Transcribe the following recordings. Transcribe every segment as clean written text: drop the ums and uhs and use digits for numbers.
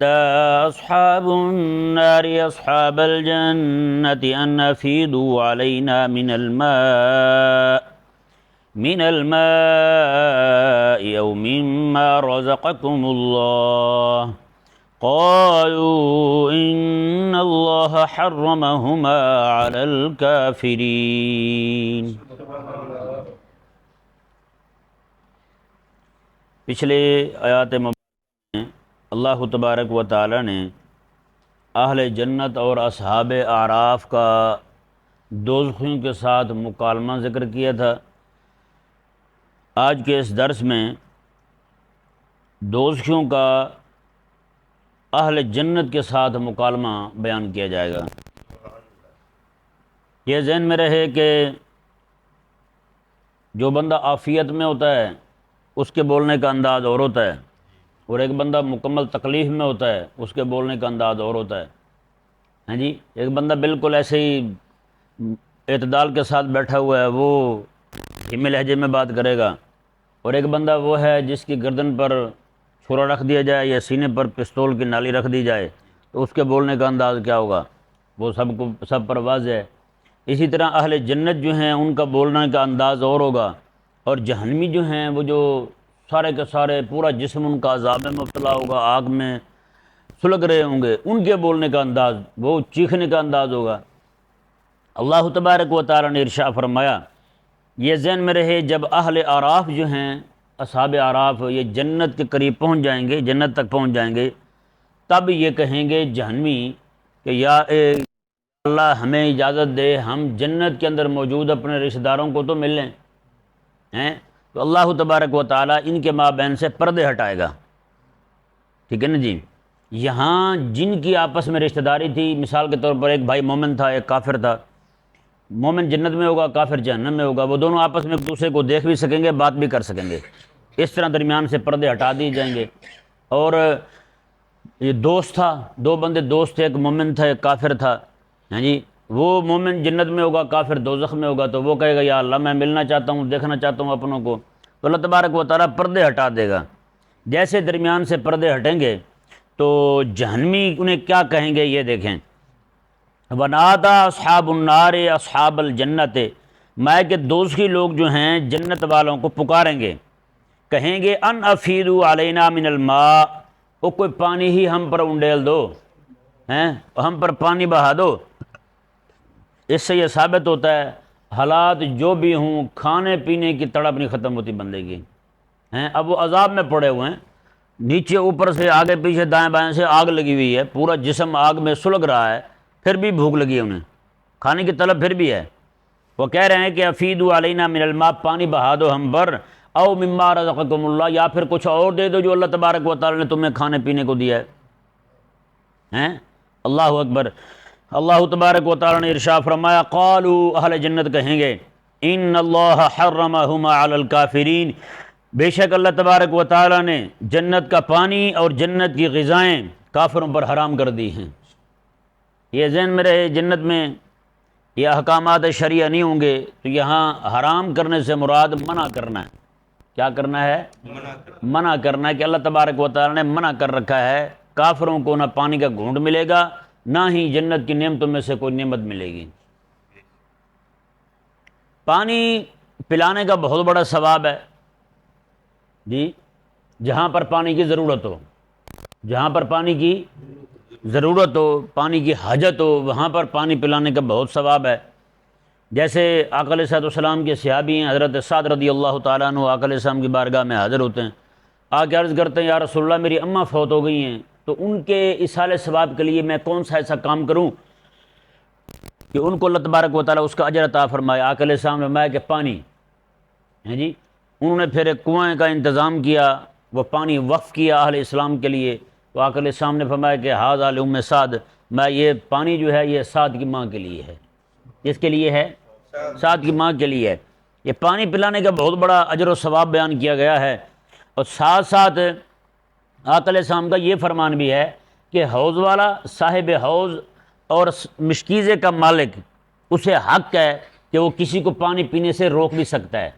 أصحاب النار أصحاب الجنة أن أفيضوا علينا من الماء أو مما رزقكم الله قالوا إن الله حرمهما على الكافرين۔ پچھلے آیات مبارکہ میں اللہ تبارک و تعالی نے اہل جنت اور اصحاب اعراف کا دوزخیوں کے ساتھ مکالمہ ذکر کیا تھا۔ آج کے اس درس میں دوزخیوں کا اہل جنت کے ساتھ مکالمہ بیان کیا جائے گا۔ یہ ذہن میں رہے کہ جو بندہ عافیت میں ہوتا ہے اس کے بولنے کا انداز اور ہوتا ہے، اور ایک بندہ مکمل تکلیف میں ہوتا ہے اس کے بولنے کا انداز اور ہوتا ہے۔ ہاں جی، ایک بندہ بالکل ایسے ہی اعتدال کے ساتھ بیٹھا ہوا ہے، وہ دھیمے لہجے میں بات کرے گا، اور ایک بندہ وہ ہے جس کی گردن پر چھرا رکھ دیا جائے یا سینے پر پستول کی نالی رکھ دی جائے تو اس کے بولنے کا انداز کیا ہوگا، وہ سب پر واضح ہے۔ اسی طرح اہل جنت جو ہیں ان کا بولنے کا انداز اور ہوگا، اور جہنمی جو ہیں وہ جو سارے کے سارے پورا جسم ان کا عذاب میں مبتلا ہوگا، آگ میں سلگ رہے ہوں گے، ان کے بولنے کا انداز وہ چیخنے کا انداز ہوگا۔ اللہ تبارک و تعالی نے ارشاد فرمایا، یہ ذہن میں رہے جب اہل اعراف جو ہیں اصحاب اعراف یہ جنت کے قریب پہنچ جائیں گے، جنت تک پہنچ جائیں گے، تب یہ کہیں گے جہنمی کہ یا اللہ ہمیں اجازت دے ہم جنت کے اندر موجود اپنے رشتہ داروں کو تو مل لیں ہیں، تو اللہ تبارک و تعالی ان کے مابین سے پردے ہٹائے گا۔ ٹھیک ہے نا جی، یہاں جن کی آپس میں رشتہ داری تھی، مثال کے طور پر ایک بھائی مومن تھا، ایک کافر تھا، مومن جنت میں ہوگا، کافر جہنم میں ہوگا، وہ دونوں آپس میں ایک دوسرے کو دیکھ بھی سکیں گے، بات بھی کر سکیں گے، اس طرح درمیان سے پردے ہٹا دیے جائیں گے۔ اور یہ دوست تھا، دو بندے دوست تھے، ایک مومن تھا ایک کافر تھا، ہاں جی، وہ مومن جنت میں ہوگا، کافر دوزخ میں ہوگا، تو وہ کہے گا یا اللہ میں ملنا چاہتا ہوں، دیکھنا چاہتا ہوں اپنوں کو، تو اللہ تبارک و تعالیٰ پردے ہٹا دے گا۔ جیسے درمیان سے پردے ہٹیں گے تو جہنمی انہیں کیا کہیں گے یہ دیکھیں، وَنَادَى أَصْحَابُ النَّارِ أَصْحَابَ الْجَنَّةِ، میں کہ دوزخی لوگ جو ہیں جنت والوں کو پکاریں گے، کہیں گے ان افیدوا علینا من الماء، وہ کوئی پانی ہی ہم پر انڈیل دو، ہم پر پانی بہا دو۔ اس سے یہ ثابت ہوتا ہے حالات جو بھی ہوں کھانے پینے کی تڑپ نہیں ختم ہوتی بندے کی، اب وہ عذاب میں پڑے ہوئے ہیں، نیچے اوپر سے آگے پیچھے دائیں بائیں سے آگ لگی ہوئی ہے، پورا جسم آگ میں سلگ رہا ہے، پھر بھی بھوک لگی ہے انہیں، کھانے کی طلب پھر بھی ہے۔ وہ کہہ رہے ہیں کہ افیدوا علینا من الماء، پانی بہا دو ہم پر، او مما رزقکم اللہ، یا پھر کچھ اور دے دو جو اللہ تبارک و تعالی نے تمہیں کھانے پینے کو دیا ہے۔ اللہ اکبر۔ اللہ تبارک و تعالی نے ارشاد فرمایا، قالوا، اہل جنت کہیں گے، ان اللہ حرمہما علی الکافرین، بے شک اللہ تبارک و تعالی نے جنت کا پانی اور جنت کی غذائیں کافروں پر حرام کر دی ہیں۔ یہ ذہن میں رہے جنت میں یہ احکامات شرعیہ نہیں ہوں گے تو یہاں حرام کرنے سے مراد منع کرنا ہے۔ کیا کرنا ہے؟ منع کرنا ہے، کہ اللہ تبارک و تعالی نے منع کر رکھا ہے، کافروں کو نہ پانی کا گھونٹ ملے گا نہ ہی جنت کی نعمتوں میں سے کوئی نعمت ملے گی۔ پانی پلانے کا بہت بڑا ثواب ہے جی، جہاں پر پانی کی ضرورت ہو، جہاں پر پانی کی ضرورت ہو، پانی کی حاجت ہو، وہاں پر پانی پلانے کا بہت ثواب ہے۔ جیسے آقا علیہ السلام کے صحابی ہیں حضرت سعد رضی اللہ تعالیٰ عنہ، آقا علیہ السلام کی بارگاہ میں حاضر ہوتے ہیں، آ کے عرض کرتے ہیں یا رسول اللہ میری اماں فوت ہو گئی ہیں، تو ان کے ایصال ثواب کے لیے میں کون سا ایسا کام کروں کہ ان کو اللہ تبارک و تعالیٰ اس کا اجر عطا فرمائے۔ آقا علیہ السلام نے فرمایا کہ پانی ہے جی، انہوں نے پھر ایک کنویں کا انتظام کیا، وہ پانی وقف کیا اہل اسلام کے لیے، تو آقا علیہ السلام نے فرمایا کہ ھذا لأم سعد، میں یہ پانی جو ہے یہ سعد کی ماں کے لیے ہے۔ کس کے لیے ہے؟ سعد کی ماں کے لیے ہے۔ یہ پانی پلانے کا بہت بڑا اجر و ثواب بیان کیا گیا ہے، اور ساتھ ساتھ آقا علیہ السلام کا یہ فرمان بھی ہے کہ حوض والا، صاحب حوض اور مشکیزے کا مالک، اسے حق ہے کہ وہ کسی کو پانی پینے سے روک بھی سکتا ہے۔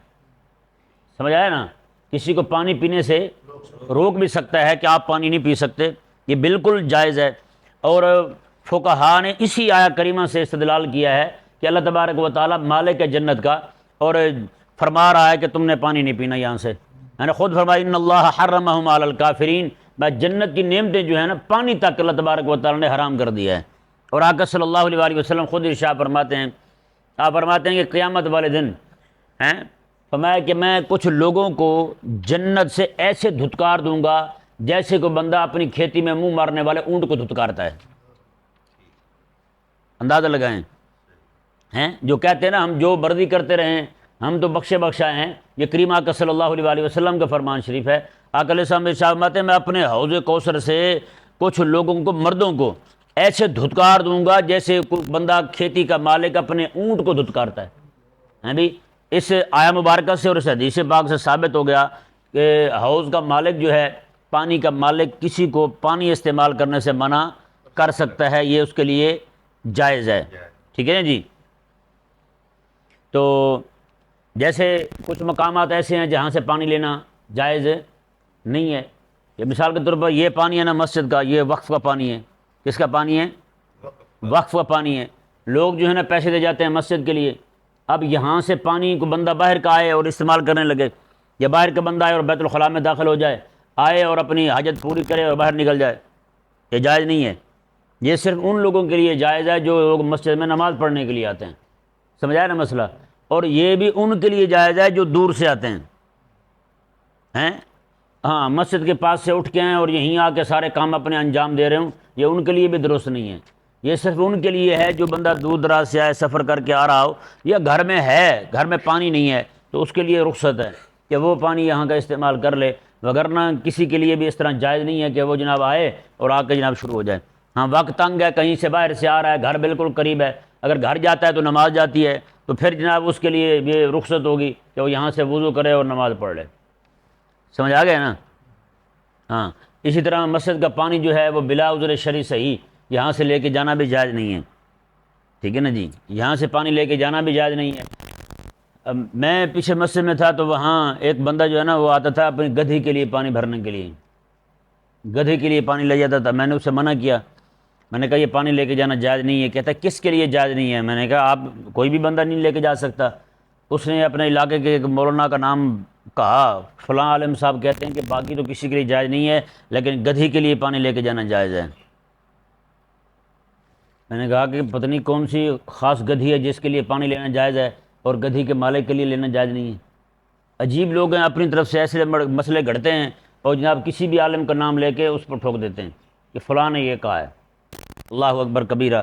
سمجھ آیا نا؟ کسی کو پانی پینے سے روک بھی سکتا ہے کہ آپ پانی نہیں پی سکتے، یہ بالکل جائز ہے۔ اور فقہاء نے اسی آیہ کریمہ سے استدلال کیا ہے کہ اللہ تبارک و تعالیٰ مالک ہے جنت کا، اور فرما رہا ہے کہ تم نے پانی نہیں پینا یہاں سے، میں نے خود فرمایا ان اللہ حرمہم علی الکافرین، میں جنت کی نعمتیں جو ہیں نا پانی تک اللہ تبارک و تعالیٰ نے حرام کر دیا ہے۔ اور آقا صلی اللہ علیہ وآلہ وسلم خود ارشاد فرماتے ہیں، آپ فرماتے ہیں کہ قیامت والے دن فرمایا کہ میں کچھ لوگوں کو جنت سے ایسے دھتکار دوں گا جیسے کوئی بندہ اپنی کھیتی میں منہ مارنے والے اونٹ کو دھتکارتا ہے۔ اندازہ لگائیں، جو کہتے ہیں نا ہم جو مرضی کرتے رہیں ہم تو بخشے بخشائے ہیں، یہ کریم آقا صلی اللہ علیہ وآلہ وسلم کا فرمان شریف ہے۔ آقا علیہ السلام ارشاد فرماتے ہیں میں اپنے حوض کوثر سے کچھ لوگوں کو، مردوں کو ایسے دھتکار دوں گا جیسے کوئی بندہ کھیتی کا مالک اپنے اونٹ کو دھتکارتا ہے۔ بھی اس آیہ مبارکہ سے اور اس حدیث پاک سے ثابت ہو گیا کہ حوض کا مالک جو ہے، پانی کا مالک کسی کو پانی استعمال کرنے سے منع کر سکتا ہے، یہ اس کے لیے جائز ہے۔ ٹھیک ہے نا جی؟ تو جیسے کچھ مقامات ایسے ہیں جہاں سے پانی لینا جائز نہیں ہے، یہ مثال کے طور پر یہ پانی ہے نا مسجد کا، یہ وقف کا پانی ہے۔ کس کا پانی ہے؟ وقف کا پانی ہے۔ لوگ جو ہے نا پیسے دے جاتے ہیں مسجد کے لیے، اب یہاں سے پانی کو بندہ باہر کا آئے اور استعمال کرنے لگے، یا باہر کا بندہ آئے اور بیت الخلاء میں داخل ہو جائے، آئے اور اپنی حاجت پوری کرے اور باہر نکل جائے، یہ جائز نہیں ہے۔ یہ صرف ان لوگوں کے لیے جائز ہے جو لوگ مسجد میں نماز پڑھنے کے لیے آتے ہیں، سمجھایا نا مسئلہ؟ اور یہ بھی ان کے لیے جائز ہے جو دور سے آتے ہیں، ہاں مسجد کے پاس سے اٹھ کے ہیں اور یہیں آ کے سارے کام اپنے انجام دے رہے ہوں، یہ ان کے لیے بھی درست نہیں ہے۔ یہ صرف ان کے لیے ہے جو بندہ دور دراز سے آئے، سفر کر کے آ رہا ہو، یا گھر میں ہے، گھر میں پانی نہیں ہے تو اس کے لیے رخصت ہے کہ وہ پانی یہاں کا استعمال کر لے، وگرنہ کسی کے لیے بھی اس طرح جائز نہیں ہے کہ وہ جناب آئے اور آ کے جناب شروع ہو جائے۔ ہاں وقت تنگ ہے، کہیں سے باہر سے آ رہا ہے، گھر بالکل قریب ہے، اگر گھر جاتا ہے تو نماز جاتی ہے، تو پھر جناب اس کے لیے یہ رخصت ہوگی کہ وہ یہاں سے وضو کرے اور نماز پڑھ لے۔ سمجھ آ گیا نا؟ ہاں اسی طرح مسجد کا پانی جو ہے وہ بلا عذر شرعی صحیح یہاں سے لے کے جانا بھی جائز نہیں ہے۔ ٹھیک ہے نا جی؟ یہاں سے پانی لے کے جانا بھی جائز نہیں ہے۔ اب میں پیچھے مسجد میں تھا تو وہاں ایک بندہ جو ہے نا وہ آتا تھا اپنی گدھی کے لیے پانی بھرنے کے لیے، گدھی کے لیے پانی لے جاتا تھا۔ میں نے اسے منع کیا، میں نے کہا یہ پانی لے کے جانا جائز نہیں ہے۔ کہتا ہے کس کے لیے جائز نہیں ہے؟ میں نے کہا آپ کوئی بھی بندہ نہیں لے کے جا سکتا۔ اس نے اپنے علاقے کے ایک مولانا کا نام کہا، فلاں عالم صاحب کہتے ہیں کہ باقی تو کسی کے لیے جائز نہیں ہے لیکن گدھی کے لیے پانی لے کے جانا جائز ہے۔ میں نے کہا کہ پتہ نہیں کون سی خاص گدھی ہے جس کے لیے پانی لینا جائز ہے اور گدھی کے مالک کے لیے لینا جائز نہیں ہے۔ عجیب لوگ ہیں، اپنی طرف سے ایسے مسئلے گھڑتے ہیں اور جناب کسی بھی عالم کا نام لے کے اس پر ٹھوک دیتے ہیں کہ فلاں نے یہ کہا ہے۔ اللہ اکبر کبیرہ۔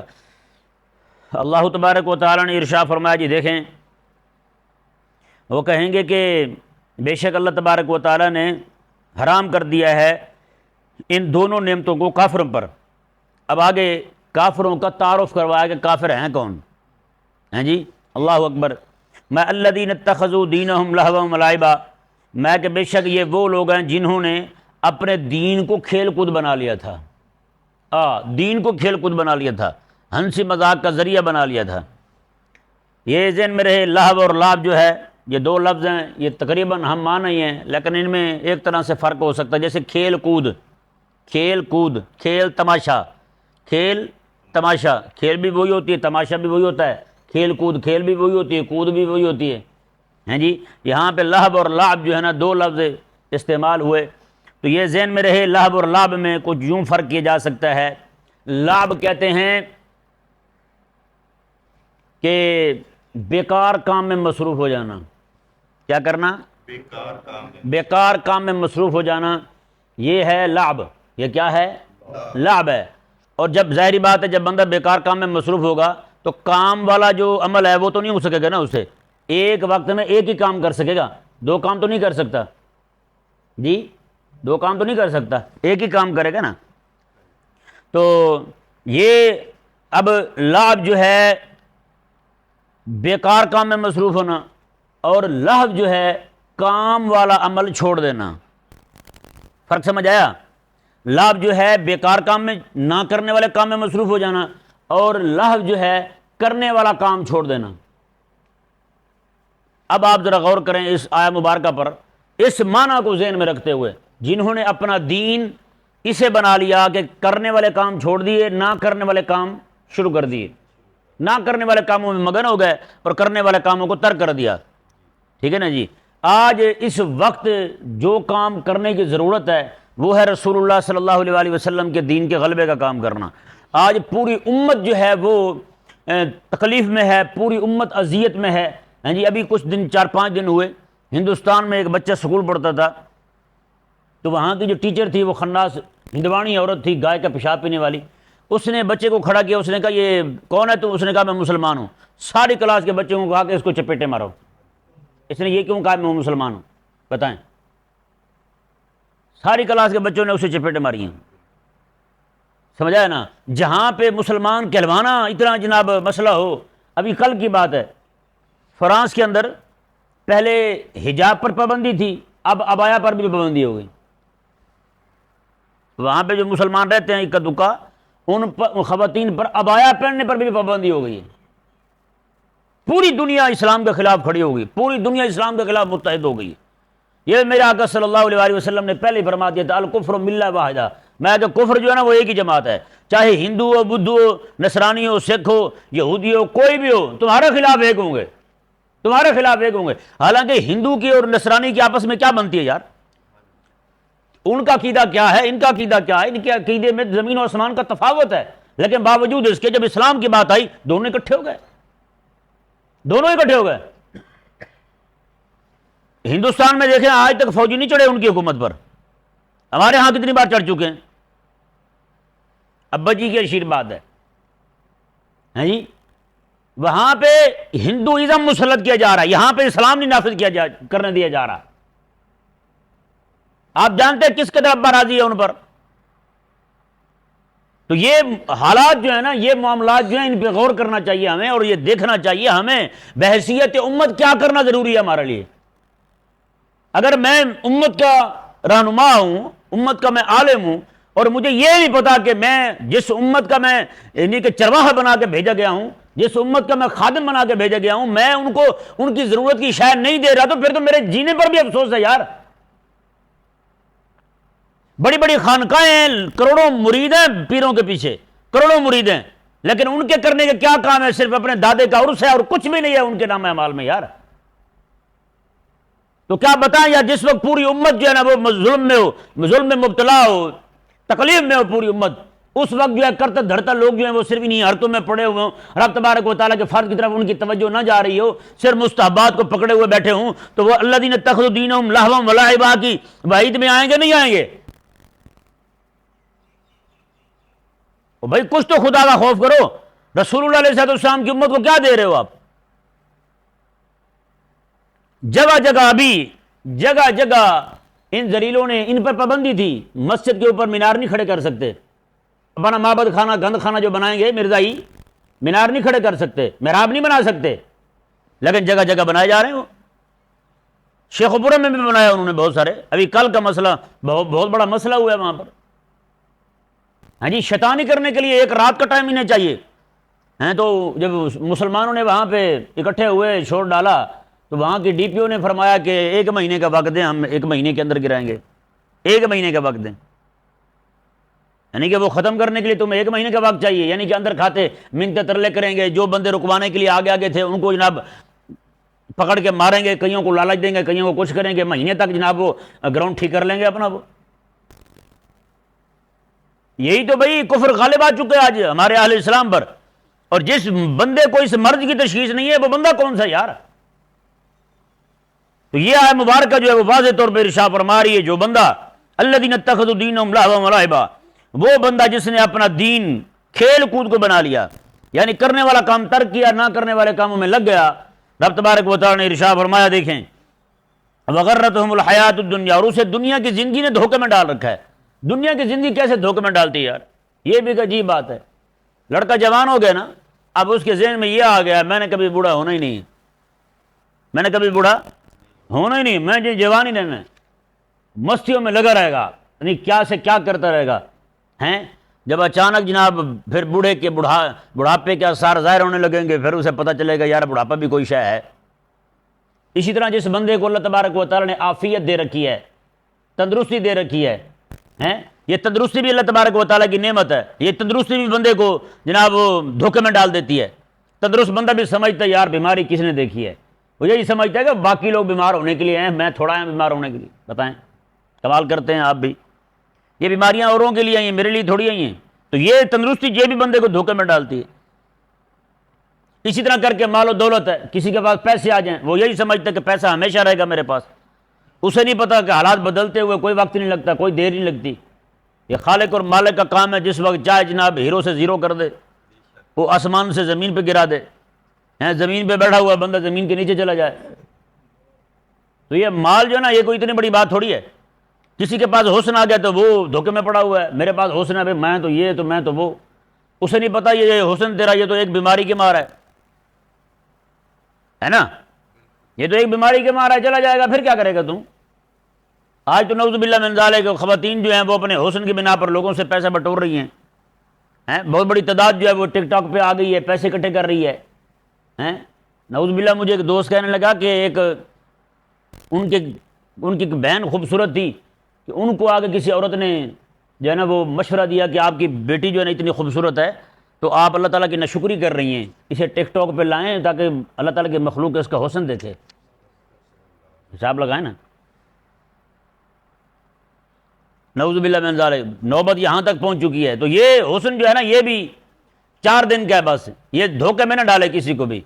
اللہ تبارک و تعالیٰ نے ارشاد فرمایا، جی دیکھیں وہ کہیں گے کہ بے شک اللہ تبارک و تعالیٰ نے حرام کر دیا ہے ان دونوں نعمتوں کو کافروں پر۔ اب آگے کافروں کا تعارف کروایا کہ کافر ہیں کون ہیں جی؟ اللہ اکبر۔ میں الذین اتخذوا دینہم لہوا ولعبا، میں کہ بے شک یہ وہ لوگ ہیں جنہوں نے اپنے دین کو کھیل کود بنا لیا تھا، دین کو کھیل کود بنا لیا تھا، ہنسی مذاق کا ذریعہ بنا لیا تھا۔ یہ ذہن میں رہے لہو اور لعب جو ہے یہ دو لفظ ہیں، یہ تقریباً ہم معنی ہی ہیں لیکن ان میں ایک طرح سے فرق ہو سکتا ہے، جیسے کھیل کود، کھیل کود، کھیل تماشا، کھیل تماشا، کھیل بھی وہی ہوتی ہے، تماشا بھی وہی ہوتا ہے، کھیل کود، کھیل بھی وہی ہوتی ہے، کود بھی وہی ہوتی ہے، ہیں جی؟ یہاں پہ لہو اور لعب جو ہے نا دو لفظ استعمال ہوئے، تو یہ ذہن میں رہے لہو اور لعب میں کچھ یوں فرق کیا جا سکتا ہے۔ لعب کہتے ہیں کہ بیکار کام میں مصروف ہو جانا، کیا کرنا؟ بیکار کام میں مصروف ہو جانا، یہ ہے لعب۔ یہ کیا ہے؟ لعب ہے۔ اور جب ظاہری بات ہے جب بندہ بیکار کام میں مصروف ہوگا تو کام والا جو عمل ہے وہ تو نہیں ہو سکے گا نا، اسے ایک وقت میں ایک ہی کام کر سکے گا، دو کام تو نہیں کر سکتا جی، دو کام تو نہیں کر سکتا، ایک ہی کام کرے گا نا۔ تو یہ اب لعب جو ہے بیکار کام میں مصروف ہونا، اور لہو جو ہے کام والا عمل چھوڑ دینا، فرق سمجھ آیا؟ لعب جو ہے بیکار کام میں نہ کرنے والے کام میں مصروف ہو جانا، اور لہو جو ہے کرنے والا کام چھوڑ دینا۔ اب آپ ذرا غور کریں اس آیہ مبارکہ پر، اس معنی کو ذہن میں رکھتے ہوئے، جنہوں نے اپنا دین اسے بنا لیا کہ کرنے والے کام چھوڑ دیے، نہ کرنے والے کام شروع کر دیے، نہ کرنے والے کاموں میں مگن ہو گئے اور کرنے والے کاموں کو ترک کر دیا. ٹھیک ہے نا جی. آج اس وقت جو کام کرنے کی ضرورت ہے وہ ہے رسول اللہ صلی اللہ علیہ وآلہ وسلم کے دین کے غلبے کا کام کرنا. آج پوری امت جو ہے وہ تکلیف میں ہے، پوری امت اذیت میں ہے. ہاں جی، ابھی کچھ دن 4-5 دن ہوئے، ہندوستان میں ایک بچہ سکول پڑھتا تھا، تو وہاں کی جو ٹیچر تھی وہ خناس ہندوانی عورت تھی، گائے کا پیشاب پینے والی. اس نے بچے کو کھڑا کیا، اس نے کہا یہ کون ہے تو اس نے کہا میں مسلمان ہوں. ساری کلاس کے بچوں کو کہا کہ اس کو چپیٹے مارو. اس نے یہ کیوں کہا میں مسلمان ہوں؟ بتائیں. ساری کلاس کے بچوں نے اسے چپیٹے ماری ہیں. سمجھا ہے نا. جہاں پہ مسلمان کہلوانا اتنا جناب مسئلہ ہو. ابھی کل کی بات ہے، فرانس کے اندر پہلے حجاب پر پابندی تھی، اب عبایا پر بھی پابندی ہو گئی. وہاں پہ جو مسلمان رہتے ہیں اکا دکا، ان خواتین پر عبایا پہننے پر بھی پابندی ہو گئی ہے. پوری دنیا اسلام کے خلاف کھڑی ہو گئی، پوری دنیا اسلام کے خلاف متحد ہو گئی. یہ میرے آقا صلی اللہ علیہ وآلہ وسلم نے پہلے فرما دیا تھا الکفر ملہ واحدہ. میں کہ کفر جو ہے نا وہ ایک ہی جماعت ہے، چاہے ہندو ہو، بدھ ہو، نصرانی ہو، سکھ ہو، یہودی ہو، کوئی بھی ہو، تمہارے خلاف ایک ہوں گے، تمہارے خلاف ایک ہوں گے. حالانکہ ہندو کی اور نصرانی کی آپس میں کیا بنتی ہے یار؟ ان کا عقیدہ کیا ہے، ان کا عقیدہ کیا ہے؟ ان کے عقیدے میں زمین و آسمان کا تفاوت ہے. لیکن باوجود اس کے جب اسلام کی بات آئی دونوں اکٹھے ہو گئے، دونوں اکٹھے ہو گئے. ہندوستان میں دیکھیں آج تک فوجی نہیں چڑھے ان کی حکومت پر. ہمارے ہاں کتنی بار چڑھ چکے ہیں. ابا جی کی آشیرواد ہے جی. وہاں پہ ہندوازم مسلط کیا جا رہا ہے، یہاں پہ اسلام نہیں نافذ کرنے دیا جا رہا. آپ جانتے ہیں کس قدر ابا راضی ہے ان پر. تو یہ حالات جو ہیں نا، یہ معاملات جو ہیں، ان پہ غور کرنا چاہیے ہمیں، اور یہ دیکھنا چاہیے ہمیں بحیثیت امت کیا کرنا ضروری ہے ہمارے لیے. اگر میں امت کا رہنما ہوں، امت کا میں عالم ہوں، اور مجھے یہ نہیں پتا کہ میں جس امت کا میں یعنی کہ چرواہا بنا کے بھیجا گیا ہوں، جس امت کا میں خادم بنا کے بھیجا گیا ہوں، میں ان کو ان کی ضرورت کی شاید نہیں دے رہا، تو پھر تو میرے جینے پر بھی افسوس ہے یار. بڑی بڑی خانقاہیں ہیں، کروڑوں مرید ہیں پیروں کے پیچھے، کروڑوں مرید ہیں، لیکن ان کے کرنے کے کیا کام ہے؟ صرف اپنے دادے کا عرس ہے اور کچھ بھی نہیں ہے ان کے نام اعمال میں یار. تو کیا بتائیں یار، جس وقت پوری امت جو ہے نا وہ ظلم میں ہو، ظلم میں مبتلا ہو، تکلیف میں ہو پوری امت، اس وقت جو ہے کرتا دھڑتا لوگ جو ہیں وہ صرف انہیں حرتوں میں پڑے ہوئے ہوں، رب تبارک و تعالیٰ کے فرض کی طرف ان کی توجہ نہ جا رہی ہو، صرف مستحبات کو پکڑے ہوئے بیٹھے ہوں، تو وہ الذین اتخذوا دینہم لہوا ولعبا کی وعید میں آئیں گے نہیں آئیں گے؟ بھائی کچھ تو خدا کا خوف کرو. رسول اللہ علیہ السلام کی امت کو کیا دے رہے ہو آپ؟ جگہ جگہ ابھی جگہ جگہ ان ذلیلوں نے ان پر پابندی تھی. مسجد کے اوپر مینار نہیں کھڑے کر سکتے، اپنا معبد خانہ گند خانہ جو بنائیں گے مرزائی، مینار نہیں کھڑے کر سکتے، محراب نہیں بنا سکتے، لیکن جگہ جگہ بنائے جا رہے ہو. شیخ پورم میں بھی بنایا انہوں نے بہت سارے. ابھی کل کا مسئلہ بہت بڑا مسئلہ ہوا ہے وہاں پر. ہاں جی، شیطانی کرنے کے لیے ایک رات کا ٹائم انہیں چاہیے. ہیں تو جب مسلمانوں نے وہاں پہ اکٹھے ہوئے شور ڈالا تو وہاں کی ڈی پی او نے فرمایا کہ 1 مہینے کا وقت دیں، ہم 1 مہینے کے اندر گرائیں گے. 1 مہینے کا وقت دیں، یعنی کہ وہ ختم کرنے کے لیے تمہیں 1 مہینے کا وقت چاہیے. یعنی کہ اندر کھاتے منتے ترلے کریں گے، جو بندے رکوانے کے لیے آگے آگے تھے ان کو جناب پکڑ کے ماریں گے، کئیوں کو لالچ دیں گے، کئیوں کو کچھ کریں گے، مہینے تک جناب وہ گراؤنڈ ٹھیک کر لیں گے اپنا. وہ یہی تو بھائی کفر غالب آ چکے آج ہمارے اہل اسلام پر. اور جس بندے کو اس مرض کی تشخیص نہیں ہے وہ بندہ کون سا یار؟ تو یہ آیت مبارکہ جو ہے وہ واضح طور پہ ارشاد فرما رہی ہے، جو بندہ الذین اتخذوا دینہم لہوا ولعبا، وہ بندہ جس نے اپنا دین کھیل کود کو بنا لیا، یعنی کرنے والا کام ترک کیا، نہ کرنے والے کاموں میں لگ گیا. رب تبارک و تعالیٰ نے ارشاد فرمایا، دیکھیں وغرتہم الحیات الدنیا، اور اسے دنیا کی زندگی نے دھوکے میں ڈال رکھا ہے. دنیا کی زندگی کیسے دھوکے میں ڈالتی ہے یار؟ یہ بھی ایک عجیب بات ہے. لڑکا جوان ہو گیا نا، اب اس کے ذہن میں یہ آ گیا میں نے کبھی بوڑھا ہونا ہی نہیں، میں نے کبھی بوڑھا ہونا ہی نہیں، میں جوان ہی رہنا ہے، مستیوں میں لگا رہے گا، یعنی کیا سے کیا کرتا رہے گا. ہیں جب اچانک جناب پھر بوڑھے کے بڑھاپے کے آثار ظاہر ہونے لگیں گے، پھر اسے پتہ چلے گا یار بڑھاپا بھی کوئی شے ہے. اسی طرح جس بندے کو اللہ تبارک و تعالیٰ نے عافیت دے رکھی ہے، تندرستی دے رکھی ہے، ہیں۔ یہ تندرستی بھی اللہ تبارک و تعالیٰ کی نعمت ہے، یہ تندرستی بھی بندے کو جناب دھوکے میں ڈال دیتی ہے۔ تندرست بندہ بھی سمجھتا ہے یار بیماری کس نے دیکھی ہے، وہ یہی سمجھتا ہے کہ باقی لوگ بیمار ہونے کے لیے ہیں، میں تھوڑا آیا بیمار ہونے کے لیے۔ بتائیں، کمال کرتے ہیں آپ بھی، یہ بیماریاں اوروں کے لیے آئی ہیں، میرے لیے تھوڑی آئی ہیں۔ تو یہ تندرستی یہ بھی بندے کو دھوکے میں ڈالتی ہے۔ اسی طرح کر کے مال و دولت ہے، کسی کے پاس پیسے آ جائیں وہ یہی سمجھتا ہے کہ پیسہ ہمیشہ رہے گا میرے پاس، اسے نہیں پتا کہ حالات بدلتے ہوئے کوئی وقت نہیں لگتا، کوئی دیر نہیں لگتی۔ یہ خالق اور مالک کا کام ہے، جس وقت چاہے جناب ہیرو سے زیرو کر دے، وہ آسمان سے زمین پہ گرا دے، زمین پہ بیٹھا ہوا بندہ زمین کے نیچے چلا جائے۔ تو یہ مال جو ہے نا، یہ کوئی اتنی بڑی بات تھوڑی ہے۔ کسی کے پاس حسن آ گیا تو وہ دھوکے میں پڑا ہوا ہے، میرے پاس حسن ہے بھائی، میں تو یہ تو میں تو وہ، اسے نہیں پتا یہ حسن تیرا یہ تو ایک بیماری کے مار ہے نا، یہ تو ایک بیماری کے مار ہے، چلا جائے گا پھر کیا کرے گا تم؟ آج تو نعوذ باللہ من ذالک کہ خواتین جو ہیں وہ اپنے حسن کی بنا پر لوگوں سے پیسے بٹور رہی ہیں، بہت بڑی تعداد جو ہے وہ ٹک ٹاک پہ آ گئی ہے، پیسے اکٹھے کر رہی ہے۔ نعوذ باللہ مجھے ایک دوست کہنے لگا کہ ایک ان کی ایک بہن خوبصورت تھی کہ ان کو آگے کسی عورت نے جو ہے نا وہ مشورہ دیا کہ آپ کی بیٹی جو ہے نا اتنی خوبصورت ہے تو آپ اللہ تعالیٰ کی ناشکری کر رہی ہیں، اسے ٹک ٹاک پہ لائیں تاکہ اللہ تعالیٰ کی مخلوق اس کا حسن دیکھے۔ حساب لگائیں نا، نعوذ باللہ من ذالک، نوبت یہاں تک پہنچ چکی ہے۔ تو یہ حسن جو ہے نا یہ بھی 4 دن کا ہے بس، یہ دھوکے میں نہ ڈالے کسی کو بھی،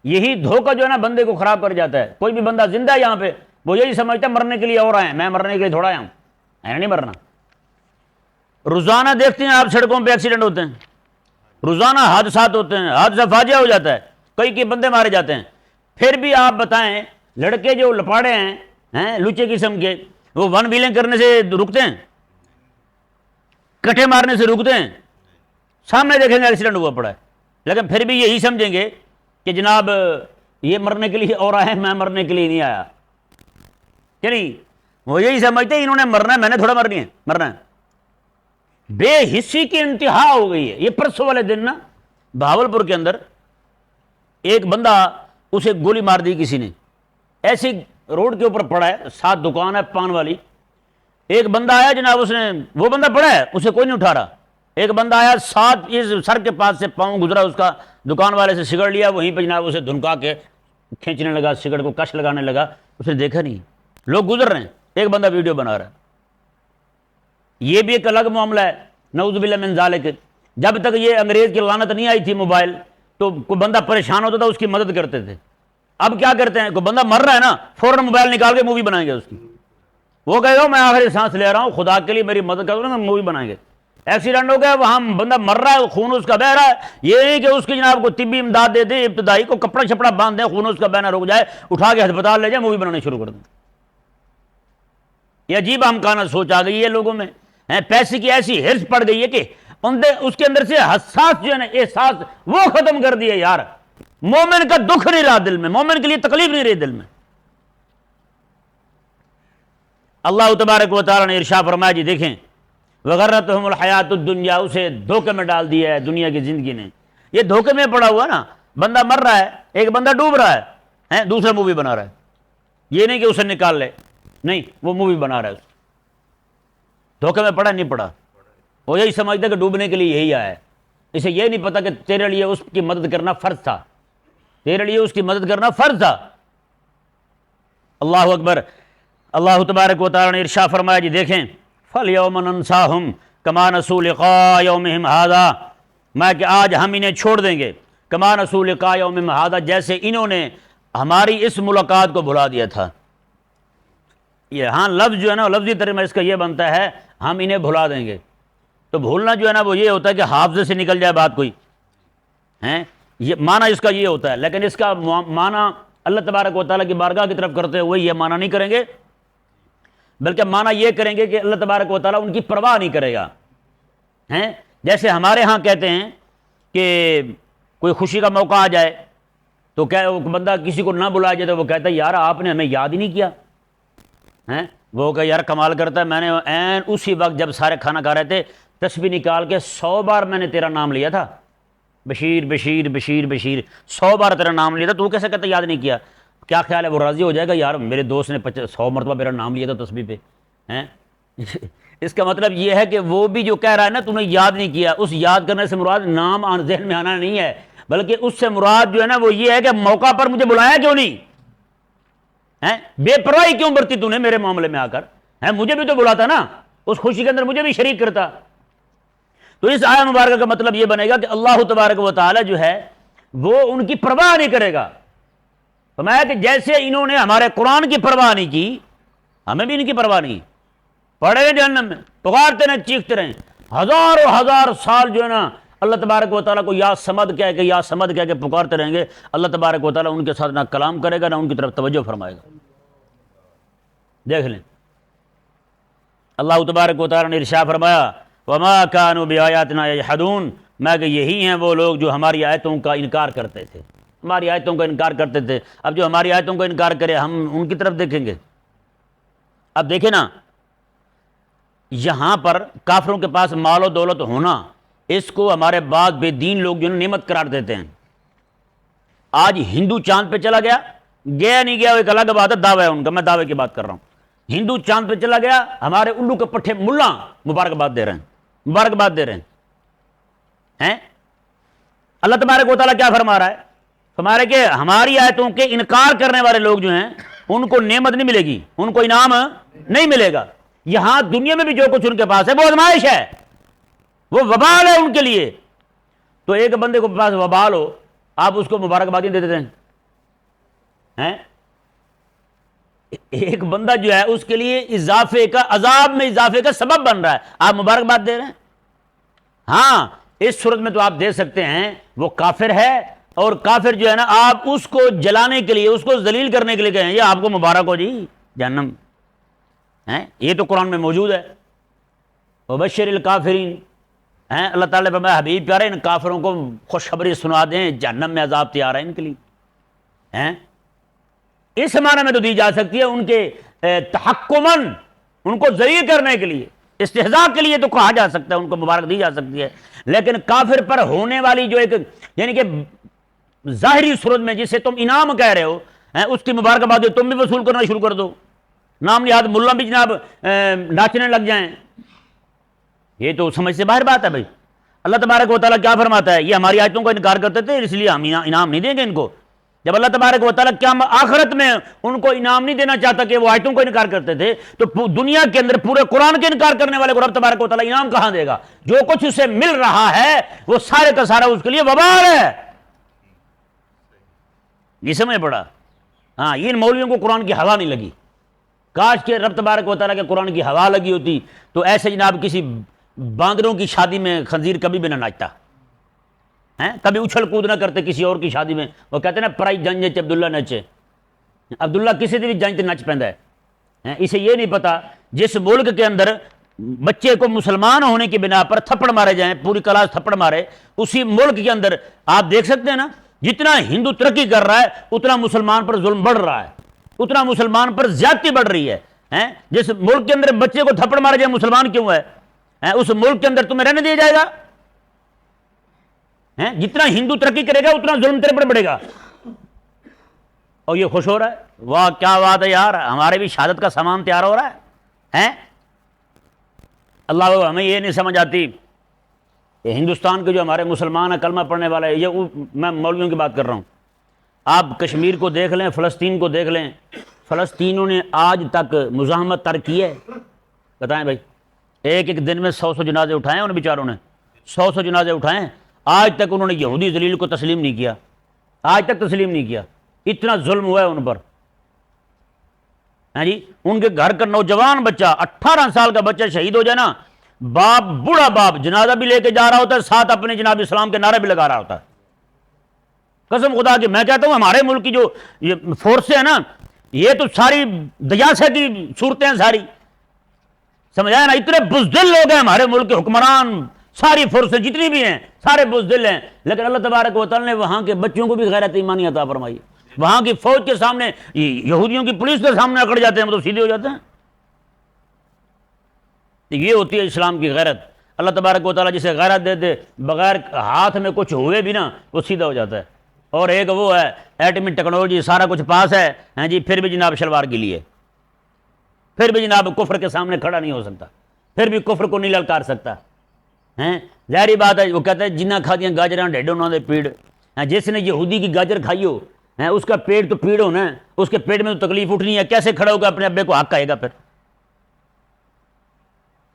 یہی دھوکہ جو ہے نا بندے کو خراب کر جاتا ہے۔ کوئی بھی بندہ زندہ ہے یہاں پہ وہ یہی سمجھتا ہے مرنے کے لیے اور آئے ہیں، میں مرنے کے لیے تھوڑا آیا ہوں، نہیں مرنا۔ روزانہ دیکھتے ہیں آپ سڑکوں پہ ایکسیڈنٹ ہوتے ہیں، روزانہ حادثات ہوتے ہیں، حادثہ فاجعہ ہو جاتا ہے، کئی بندے مارے جاتے ہیں۔ پھر بھی آپ بتائیں لڑکے جو لپاڑے ہیں لچے قسم کے، وہ ون ویلنگ کرنے سے رکتے ہیں؟ کٹھے مارنے سے رکتے ہیں؟ سامنے دیکھیں گے ایکسیڈنٹ ہوا پڑا ہے، لیکن پھر بھی یہی سمجھیں گے کہ جناب یہ مرنے کے لیے اور آئے ہیں، میں مرنے کے لیے نہیں آیا، کہ نہیں؟ وہ یہی سمجھتے ہیں انہوں نے مرنا ہے، میں نے تھوڑا مرنا ہے۔ بے حسی کی انتہا ہو گئی ہے۔ یہ پرسوں والے دن نا بہاولپور کے اندر ایک بندہ، اسے گولی مار دی کسی نے، ایسی روڈ کے اوپر پڑا ہے، 7 دکان ہے پان والی، ایک بندہ آیا جناب، اس نے وہ بندہ پڑا ہے اسے کوئی نہیں اٹھا رہا، ایک بندہ آیا 7 اس سر کے پاس سے پاؤں گزرا اس کا، دکان والے سے سگڑ لیا، وہیں پہ جناب اسے دھنکا کے کھینچنے لگا، سگڑ کو کش لگانے لگا، اسے دیکھا نہیں، لوگ گزر رہے ہیں، ایک بندہ ویڈیو بنا رہا ہے۔ یہ بھی ایک الگ معاملہ ہے، نعوذ باللہ من ذالک۔ جب تک یہ انگریز کی لعنت نہیں آئی تھی موبائل، تو کوئی بندہ پریشان ہوتا تھا اس کی مدد کرتے تھے۔ اب کیا کرتے ہیں، کوئی بندہ مر رہا ہے نا، فوراً موبائل نکال کے مووی بنائیں گے اس کی، وہ کہے گا میں آخری سانس لے رہا ہوں، خدا کے لیے میری مدد کر دو، مووی بنائیں گے۔ ایکسیڈنٹ ہو گیا، وہاں بندہ مر رہا ہے، خون اس کا بہ رہا ہے، یہ نہیں کہ اس کی جناب کو طبی امداد دے دیں، ابتدائی کو کپڑا شپڑا باندھ دیں، خون اس کا بہنا رک جائے، اٹھا کے ہسپتال لے جائیں، مووی بنانے شروع کر دیں۔ یہ عجیب امکانات سوچ آ گئی ہے لوگوں میں، پیسے کی ایسی ہرس پڑ گئی ہے کہ اس کے اندر سے حساس جو ہے نا احساس وہ ختم کر دیے۔ یار مومن کا دکھ نہیں رہا دل میں، مومن کے لیے تکلیف نہیں رہی دل میں۔ اللہ تبارک و تعالیٰ نے ارشاد فرمایا، جی دیکھیں، وغرتہم الحیات الدنیا، اسے دھوکے میں ڈال دیا ہے دنیا کی زندگی نے۔ یہ دھوکے میں پڑا ہوا نا، بندہ مر رہا ہے، ایک بندہ ڈوب رہا ہے، دوسرا مووی بنا رہا ہے، یہ نہیں کہ اسے نکال لے، نہیں، وہ مووی بنا رہا ہے۔ دھوکے میں پڑا نہیں پڑا، وہ یہی سمجھتا کہ ڈوبنے کے لیے یہی آیا ہے، اسے یہ نہیں پتا کہ تیرے لیے اس کی مدد کرنا فرض تھا، تیرے لیے اس کی مدد کرنا فرض تھا۔ اللہ اکبر۔ اللہ تبارک و تعالیٰ نے ارشاد فرمایا، جی دیکھیں، فَالْيَوْمَ نَنْسَاهُمْ كَمَا نَسُوا لِقَاءَ يَوْمِهِمْ هَذَا، میں کہ آج ہم انہیں چھوڑ دیں گے، كَمَا نَسُوا لِقَاءَ يَوْمِهِمْ هَذَا، جیسے انہوں نے ہماری اس ملاقات کو بھلا دیا تھا۔ یہ ہاں لفظ جو ہے نا، لفظی ترجمہ اس کا یہ بنتا ہے ہم انہیں بھلا دیں گے۔ تو بھولنا جو ہے نا وہ یہ ہوتا ہے کہ حافظے سے نکل جائے بات کوئی، یہ معنی اس کا یہ ہوتا ہے، لیکن اس کا معنی اللہ تبارک و تعالیٰ کی بارگاہ کی طرف کرتے ہوئے یہ معنی نہیں کریں گے، بلکہ معنی یہ کریں گے کہ اللہ تبارک و تعالیٰ ان کی پرواہ نہیں کرے گا۔ جیسے ہمارے ہاں کہتے ہیں کہ کوئی خوشی کا موقع آ جائے تو بندہ کسی کو نہ بلایا جائے تو وہ کہتا ہے یار آپ نے ہمیں یاد ہی نہیں کیا، وہ کہ یار کمال کرتا ہے، میں نے عین اسی وقت جب سارے کھانا کھا رہے تھے تسبیح نکال کے 100 بار میں نے تیرا نام لیا تھا، بشیر بشیر بشیر بشیر، 100 بار تیرا نام لیا تھا، تو کیسے کہتا یاد نہیں کیا؟ کیا خیال ہے وہ راضی ہو جائے گا؟ یار میرے دوست نے 100 مرتبہ میرا نام لیا تھا تسبیح پہ، اس کا مطلب یہ ہے کہ وہ بھی جو کہہ رہا ہے نا تو نے یاد نہیں کیا، اس یاد کرنے سے مراد نام ذہن میں آنا نہیں ہے، بلکہ اس سے مراد جو ہے نا وہ یہ ہے کہ موقع پر مجھے بلایا کیوں نہیں، بے پرواہی کیوں برتی تو نے میرے معاملے میں آ کر، مجھے بھی تو بلاتا نا، اس خوشی کے اندر مجھے بھی شریک کرتا۔ تو اس آیت مبارکہ کا مطلب یہ بنے گا کہ اللہ تبارک و تعالی جو ہے وہ ان کی پرواہ نہیں کرے گا۔ فرمایا کہ جیسے انہوں نے ہمارے قرآن کی پرواہ نہیں کی، ہمیں بھی ان کی پرواہ نہیں، پڑے گئے جہنم میں، پکارتے رہیں، چیختے رہیں، ہزاروں ہزار سال جو ہے نا اللہ تبارک و تعالیٰ کو یا سمد کہہ کے یا سمد کہہ کے پکارتے رہیں گے، اللہ تبارک و تعالیٰ ان کے ساتھ نہ کلام کرے گا نہ ان کی طرف توجہ فرمائے گا۔ دیکھ لیں اللہ تبارک و تعالیٰ نے ارشاد فرمایا وما كانوا بآياتنا يجحدون، میں کہ یہی ہیں وہ لوگ جو ہماری آیتوں کا انکار کرتے تھے، ہماری آیتوں کا انکار کرتے تھے۔ اب جو ہماری آیتوں کا انکار کرے ہم ان کی طرف دیکھیں گے۔ اب دیکھیں نا یہاں پر کافروں کے پاس مال و دولت ہونا، اس کو ہمارے بعض بے دین لوگ جو نعمت قرار دیتے ہیں۔ آج ہندو چاند پہ چلا گیا، گیا نہیں گیا وہ ایک الگ بات ہے، دعویٰ ہے ان کا، میں دعوے کی بات کر رہا ہوں۔ ہندو چاند پہ چلا گیا، ہمارے الو کے پٹھے ملا مبارکباد دے رہے ہیں، مبارکباد دے رہے ہیں۔ اللہ تبارک و تعالیٰ کیا فرما رہا ہے؟ فرما رہا ہے کہ ہماری آیتوں کے انکار کرنے والے لوگ جو ہیں ان کو نعمت نہیں ملے گی، ان کو انعام نہیں ملے گا۔ یہاں دنیا میں بھی جو کچھ ان کے پاس ہے وہ آزمائش ہے، وہ وبال ہے ان کے لیے۔ تو ایک بندے کو پاس وبال ہو، آپ اس کو مبارکبادی دے دیتے ہیں۔ ایک بندہ جو ہے اس کے لیے اضافے کا، عذاب میں اضافے کا سبب بن رہا ہے، آپ مبارکباد دے رہے ہیں۔ ہاں اس صورت میں تو آپ دے سکتے ہیں وہ کافر ہے، اور کافر جو ہے نا آپ اس کو جلانے کے لیے، اس کو ذلیل کرنے کے لیے کہیں یہ آپ کو مبارک ہو جی جہنم، یہ تو قرآن میں موجود ہے۔ وبشر الکافرین، اللہ تعالیٰ نے فرمایا حبیب پیارے ان کافروں کو خوشخبری سنا دیں، جہنم میں عذاب تیار ہے ان کے لیے۔ اس معنی میں تو دی جا سکتی ہے ان کے تحکمن، ان کو ذلیل کرنے کے لیے، استہزاء کے لیے تو کہا جا سکتا ہے، ان کو مبارک دی جا سکتی ہے۔ لیکن کافر پر ہونے والی جو ایک یعنی کہ ظاہری صورت میں جسے تم انعام کہہ رہے ہو، اس کی مبارکباد تم بھی وصول کرنا شروع کر دو، نام نہاد ملا بھی جناب ناچنے لگ جائیں، یہ تو سمجھ سے باہر بات ہے بھائی۔ اللہ تبارک و تعالیٰ کیا فرماتا ہے؟ یہ ہماری آیتوں کا انکار کرتے تھے اس لیے ہم انعام نہیں دیں گے ان کو۔ جب اللہ تبارک و تعالیٰ کیا آخرت میں ان کو انعام نہیں دینا چاہتا کہ وہ آیتوں کو انکار کرتے تھے، تو دنیا کے اندر پورے قرآن کے انکار کرنے والے کو رب تبارک و تعالیٰ انعام کہاں دے گا؟ جو کچھ اسے مل رہا ہے وہ سارے کا سارا اس کے لیے وبال ہے۔ یہ سمجھ پڑا؟ ہاں ان مولویوں کو قرآن کی ہوا نہیں لگی، کاش کہ رب تبارک و تعالیٰ کے قرآن کی ہوا لگی ہوتی تو ایسے جناب کسی باندروں کی شادی میں خنزیر کبھی بھی نہ ناچتا، کبھی اچھل کود نہ کرتے کسی اور کی شادی میں۔ وہ کہتے ہیں نا پرائی جنج چ عبداللہ نچے، عبداللہ کسی بھی جنج نچ پیندا ہے۔ اسے یہ نہیں پتا جس ملک کے اندر بچے کو مسلمان ہونے کی بنا پر تھپڑ مارے جائیں، پوری کلاس تھپڑ مارے، اسی ملک کے اندر آپ دیکھ سکتے ہیں نا جتنا ہندو ترقی کر رہا ہے اتنا مسلمان پر ظلم بڑھ رہا ہے، اتنا مسلمان پر زیادتی بڑھ رہی ہے۔ جس ملک کے اندر بچے کو تھپڑ مارے جائے مسلمان کیوں ہے، اس ملک کے اندر تمہیں رہنے دیا جائے گا؟ جتنا ہندو ترقی کرے گا اتنا ظلم تیرے پر بڑھے گا، اور یہ خوش ہو رہا ہے، واہ کیا بات ہے یار، ہمارے بھی شہادت کا سامان تیار ہو رہا ہے۔ اللہ ہمیں یہ نہیں سمجھ آتی کہ ہندوستان کے جو ہمارے مسلمان ہیں کلمہ پڑھنے والے، یہ میں مولویوں کی بات کر رہا ہوں، آپ کشمیر کو دیکھ لیں، فلسطین کو دیکھ لیں، فلسطینیوں نے آج تک مزاحمت ترک کی ہے؟ بتائیں بھائی، ایک دن میں 100 جنازے اٹھائے ان بیچاروں نے، 100 جنازے اٹھائے، آج تک انہوں نے یہودی ذلیل کو تسلیم نہیں کیا، آج تک تسلیم نہیں کیا، اتنا ظلم ہوا ہے ان پر۔ جی ان کے گھر کا نوجوان بچہ 18 سال کا بچہ شہید ہو جائے نا، باپ بوڑھا باپ جنازہ بھی لے کے جا رہا ہوتا ہے، ساتھ اپنے جناب اسلام کے نعرے بھی لگا رہا ہوتا ہے۔ قسم خدا کی میں کہتا ہوں ہمارے ملک کی جو یہ فورسیں ہیں نا، یہ تو ساری دیاسہ کی صورتیں ہیں ساری، سمجھایا نا، اتنے بزدل لوگ ہیں ہمارے ملک کے حکمران، ساری فورسیں جتنی بھی ہیں سارے بزدل ہیں، لیکن اللہ تبارک و تعالیٰ نے وہاں کے بچوں کو بھی غیرت ایمانی عطا فرمائی۔ وہاں کی فوج کے سامنے، یہودیوں کی پولیس کے سامنے اکڑ جاتے ہیں، مطلب سیدھے ہو جاتے ہیں۔ یہ ہوتی ہے اسلام کی غیرت۔ اللہ تبارک و تعالیٰ جسے غیرت دے دے، بغیر ہاتھ میں کچھ ہوئے بھی نا وہ سیدھا ہو جاتا ہے۔ اور ایک وہ ہے ایٹمی ٹیکنالوجی، سارا کچھ پاس ہے، جی پھر بھی جناب شلوار کے لیے، پھر بھی جناب کفر کے سامنے کھڑا نہیں ہو سکتا، پھر بھی کفر کو نہیں للکار سکتا ہیں۔ ظاہری بات ہے، وہ کہتا ہے جنہ کھا دیا گاجراں ڈھیڈ انہوں نے پیڑ، جس نے یہودی کی گاجر کھائی ہو اس کا پیٹ تو پیڑ ہونا ہے، اس کے پیٹ میں تو تکلیف اٹھنی ہے، کیسے کھڑا ہوگا اپنے ابے کو حق کہے گا پھر؟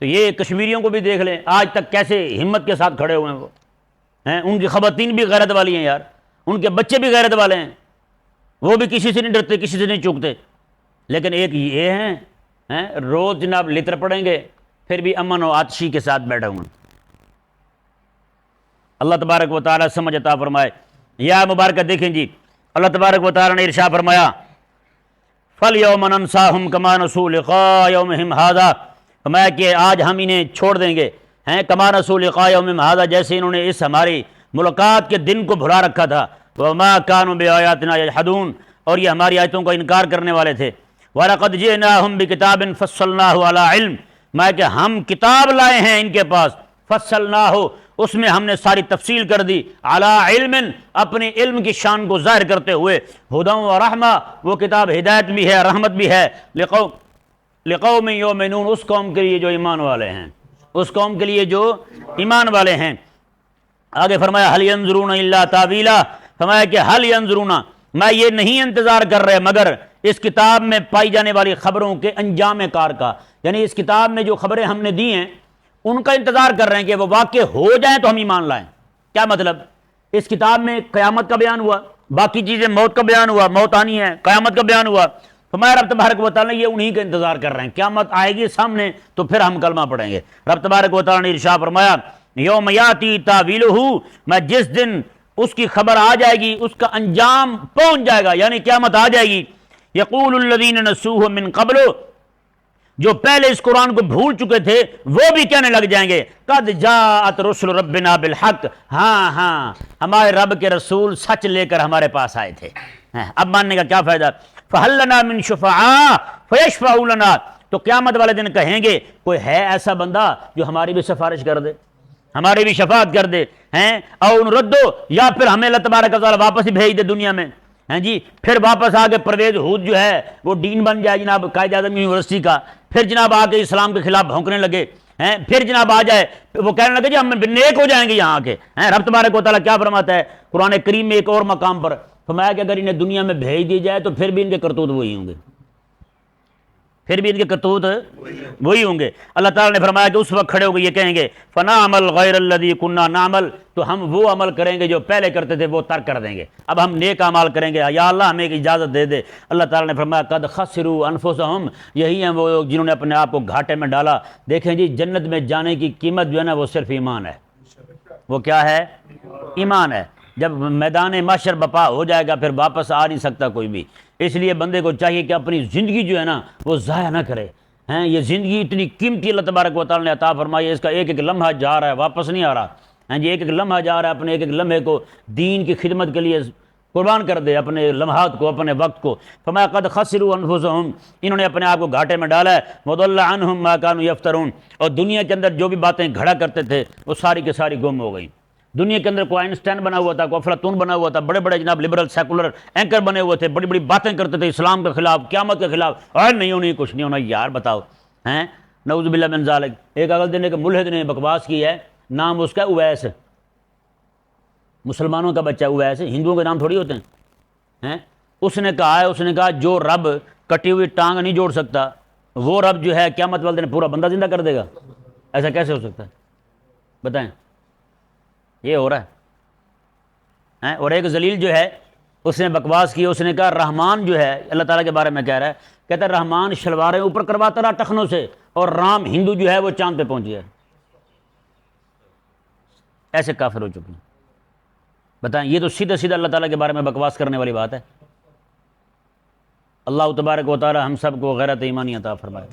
تو یہ کشمیریوں کو بھی دیکھ لیں، آج تک کیسے ہمت کے ساتھ کھڑے ہوئے ہیں وہ ہیں۔ ان کی خواتین بھی غیرت والی ہیں یار، ان کے بچے بھی غیرت والے ہیں، وہ بھی کسی سے نہیں ڈرتے، کسی سے نہیں چوکتے۔ لیکن ایک یہ ہیں روز جناب لطر پڑیں گے، پھر بھی امن و آتشی کے ساتھ بیٹھے ہوئے ہیں۔ اللہ تبارک و تعالیٰ سمجھ عطا فرمائے۔ یا مبارکہ دیکھیں جی، اللہ تبارک و تعالیٰ نے ارشاد فرمایا فَالْيَوْمَ نَنْسَاهُمْ كَمَا نَسُوا لِقَاءَ يَوْمِهِمْ هَذَا، فرمایا کہ آج ہم انہیں چھوڑ دیں گے كَمَا نَسُوا لِقَاءَ يَوْمِهِمْ هَذَا، جیسے انہوں نے اس ہماری ملاقات کے دن کو بھلا رکھا تھا۔ وَمَا كَانُوا بِآيَاتِنَا يَجْحَدُونَ، اور یہ ہماری آیتوں کا انکار کرنے والے تھے۔ وَلَقَدْ جِئْنَاهُمْ بِكِتَابٍ فَصَّلْنَاهُ عَلَىٰ عِلْمٍ، میں کہ ہم کتاب لائے ہیں ان کے پاس، فَصَّلْنَاهُ، اس میں ہم نے ساری تفصیل کر دی، عَلَىٰ عِلْمٍ، اپنے علم کی شان کو ظاہر کرتے ہوئے، ہدی و رحمہ، وہ کتاب ہدایت بھی ہے، رحمت بھی ہے، لقوم یؤمنون، اس قوم کے لیے جو ایمان والے ہیں، اس قوم کے لیے جو ایمان والے ہیں۔ آگے فرمایا هل ينظرون الا تاویلا، فرمایا کہ هل ينظرون، میں یہ نہیں انتظار کر رہے مگر اس کتاب میں پائی جانے والی خبروں کے انجام کار کا، یعنی اس کتاب میں جو خبریں ہم نے دی ہیں ان کا انتظار کر رہے ہیں کہ وہ واقع ہو جائیں تو ہم ایمان لائیں۔ کیا مطلب؟ اس کتاب میں قیامت کا بیان ہوا، باقی چیزیں، موت کا بیان ہوا، موت آنی ہے، قیامت کا بیان ہوا، فرمایا رب تبارک و تعالیٰ یہ انہی کا انتظار کر رہے ہیں، قیامت آئے گی سامنے تو پھر ہم کلمہ پڑھیں گے۔ رب تبارک و تعالیٰ نے ارشاد فرمایا یوم یاتی تاویلہ، میں جس دن اس کی خبر آ جائے گی، اس کا انجام پہنچ جائے گا، یعنی قیامت آ جائے گی، یقول الذین نسوہ من قبل، جو پہلے اس قرآن کو بھول چکے تھے وہ بھی کہنے لگ جائیں گے قد جاءت رسل ربنا بالحق، ہاں ہاں ہمارے رب کے رسول سچ لے کر ہمارے پاس آئے تھے، اب ماننے کا کیا فائدہ؟ فہل لنا من شفعاء فیشفعوا لنا، تو قیامت والے دن کہیں گے کوئی ہے ایسا بندہ جو ہماری بھی سفارش کر دے، ہماری بھی شفاعت کر دے ہیں، او نردو، یا پھر ہمیں اللہ تبارک و تعالیٰ واپس ہی بھیج دے دنیا میں، ہیں جی، پھر واپس آ کے پرویز ہود جو ہے وہ ڈین بن جائے جناب قائد اعظم یونیورسٹی کا، پھر جناب آ کے اسلام کے خلاف بھونکنے لگے ہیں، پھر جناب آ جائے وہ کہنے لگے جی ہم نیک ہو جائیں گے یہاں آ کے ہیں۔ رب تبارک و تعالیٰ کیا فرماتا ہے قرآن کریم میں ایک اور مقام پر، فرمایا کہ اگر انہیں دنیا میں بھیج دی جائے تو پھر بھی ان کے کرتوت وہی ہوں گے، پھر بھی ان کے کرتوت وہی ہوں گے۔ اللہ تعالیٰ نے فرمایا کہ اس وقت کھڑے ہو کے یہ کہیں گے فنعمل غیر الذی کنا نعمل، تو ہم وہ عمل کریں گے جو پہلے کرتے تھے وہ ترک کر دیں گے، اب ہم نیک اعمال کریں گے، یا اللہ ہمیں ایک اجازت دے دے۔ اللہ تعالیٰ نے فرمایا قد خسروا انفسہم، یہی ہیں وہ لوگ جنہوں نے اپنے آپ کو گھاٹے میں ڈالا۔ دیکھیں جی جنت میں جانے کی قیمت جو ہے نا وہ صرف ایمان ہے، وہ کیا ہے؟ ایمان ہے۔ جب میدان محشر بپا ہو جائے گا پھر واپس آ نہیں سکتا کوئی بھی، اس لیے بندے کو چاہیے کہ اپنی زندگی جو ہے نا وہ ضائع نہ کرے ہیں۔ یہ زندگی اتنی قیمتی اللہ تبارک و تعالیٰ نے عطا فرمائی ہے، اس کا ایک ایک لمحہ جا رہا ہے واپس نہیں آ رہا، ہیں جی، ایک ایک لمحہ جا رہا ہے، اپنے ایک ایک لمحے کو دین کی خدمت کے لیے قربان کر دے، اپنے لمحات کو، اپنے وقت کو۔ فرمایا قد خسروا انفسہم، انہوں نے اپنے آپ کو گھاٹے میں ڈالا ہے، وضل عنہم ما کانوا یفترون، اور دنیا کے اندر جو بھی باتیں گھڑا کرتے تھے وہ ساری کی ساری گم ہو گئیں۔ دنیا کے اندر کوئی آئنسٹائن بنا ہوا تھا، کوئی افلاطون بنا ہوا تھا، بڑے بڑے جناب لبرل سیکولر اینکر بنے ہوئے تھے، بڑی بڑی باتیں کرتے تھے اسلام کے خلاف، قیامت کے خلاف، اور نہیں ہونی کچھ نہیں ہونا یار، بتاؤ ہیں، نعوذ باللہ من ذالک۔ ایک اگل دن کے ملحد نے بکواس کی ہے، نام اس کا اویس، مسلمانوں کا بچہ اویس، ہندوؤں کے نام تھوڑی ہوتے ہیں۔ اس نے کہا جو رب کٹی ہوئی ٹانگ نہیں جوڑ سکتا وہ رب جو ہے قیامت والے دن پورا بندہ زندہ کر دے گا، ایسا کیسے ہو سکتا ہے بتائیں؟ یہ ہو رہا ہے۔ اور ایک ذلیل جو ہے اس نے بکواس کی، اس نے کہا رحمان جو ہے اللہ تعالیٰ کے بارے میں کہہ رہا ہے، کہتا ہے رحمان شلواریں اوپر کرواتا رہا ٹخنوں سے، اور رام ہندو جو ہے وہ چاند پہ پہنچ گیا۔ ایسے کافر ہو چکے ہیں، بتائیں، یہ تو سیدھا سیدھا اللہ تعالیٰ کے بارے میں بکواس کرنے والی بات ہے۔ اللہ تبارک و تعالیٰ ہم سب کو غیرت ایمانی عطا فرمائے۔